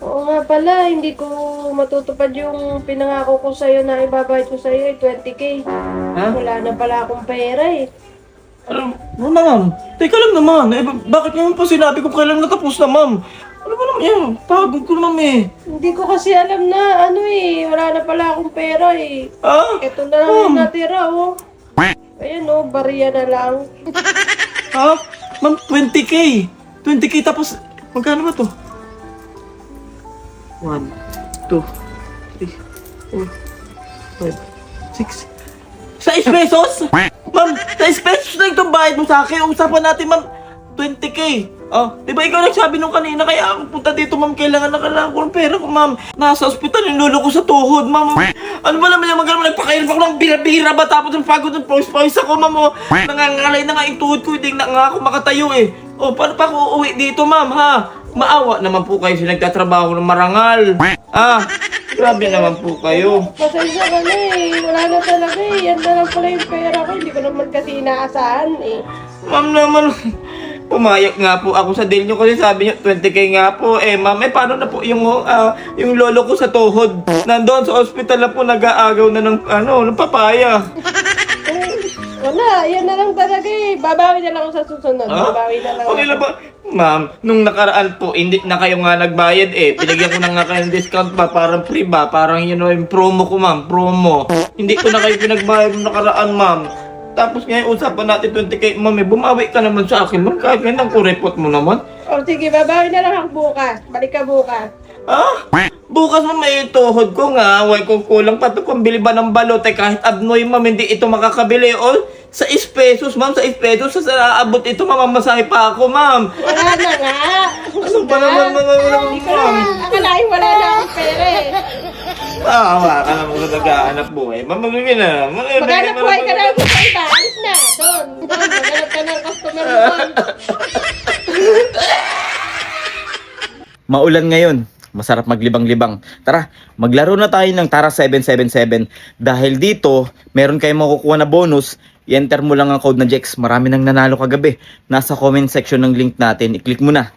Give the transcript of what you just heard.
Oo nga pala, hindi ko matutupad yung pinangako ko sa'yo na ibabayad ko sa'yo 20K. Ha? Wala na pala akong pera eh. Ano ma'am? Teka lang naman. Bakit ngayon pa sinabi ko kailan natapos na, ma'am? Ano ba naman yan? Pagod ko naman eh. Hindi ko kasi alam na wala na pala akong pera eh. Ha? Ito na lang yung natira oh. Ayan oh, bariya na lang. Ha? Ma'am, 20K. 20K tapos, magkano ba to? 1, 2, 3, 4, 5, 6. 6 pesos? Ma'am, 6 pesos na itong bayad mo sa akin. Usapan natin, ma'am, 20K. Oh, di ba ikaw nagsabi nung kanina kaya ako punta dito, ma'am, kailangan ko ng pera ko, ma'am. Nasa ospital, yung lolo ko sa tuhod, ma'am. Ano ba naman yung magandang nagpakairap ako ng bira-bira ba tapos yung pagod ng pawis-pawis ako, ma'am, oh. Nangangalay na nga yung tuhod ko, hindi na nga ako makatayo eh. Oh, paano pa ako uuwi dito, ma'am, ha? Maawa naman po kayo sa nagtatrabaho ng marangal. Ah, grabe naman po kayo. Pasensya ka na eh. Wala na talaga eh. Yan na lang pala yung pera ko. Hindi ko naman kasi inaasahan eh. Ma'am naman, pumayag nga po ako sa deal nyo kasi sabi nyo 20K nga po. Eh ma'am, paano na po yung lolo ko sa tuhod? Nandoon sa ospital na po nag-aagaw na ng papaya. Wala, yan na lang talaga eh. Babawi na lang ako sa susunod. Babawi na lang Okay ako. lang ba? Ma'am, nung nakaraan po, hindi na kayo nga nagbayad eh. Pinigyan ko na nga kayo ng discount ba? Parang free ba? Parang yun yung promo ko, ma'am. Promo. Hindi ko na kayo pinagbayad nung nakaraan, ma'am. Tapos ngayon, usapan natin 20K, ma'am. Bumawi ka naman sa akin, ma'am. Kahit ganyan, kurepot mo naman. O sige, babawi na lang ako bukas. Balik ka bukas. Ah? Bukas mo may tuhod ko nga. Huwag ko kulang pa ito pambili ba ng balote. Kahit abnoy, ma'am, hindi ito makakabili. O, 6 pesos, ma'am. 6 pesos. Sa aabot ito, mamamasahe pa ako, ma'am. Wala na nga. Ano ba naman, Hindi ko ma'am? naman. Akalain wala na akong pera eh. Awa ka naman sa naghahanap buhay. Ma'am, magbigay na. Maghanap buhay ka na sa iba. Alis na. Doon. Maghanap ka ng customer mo doon. Maulan ngayon. Masarap maglibang-libang. Tara, maglaro na tayo ng Tara 777. Dahil dito, meron kayong makukuha na bonus. I-enter mo lang ang code na Jex. Marami nang nanalo kagabi. Nasa comment section ng link natin. I-click mo na.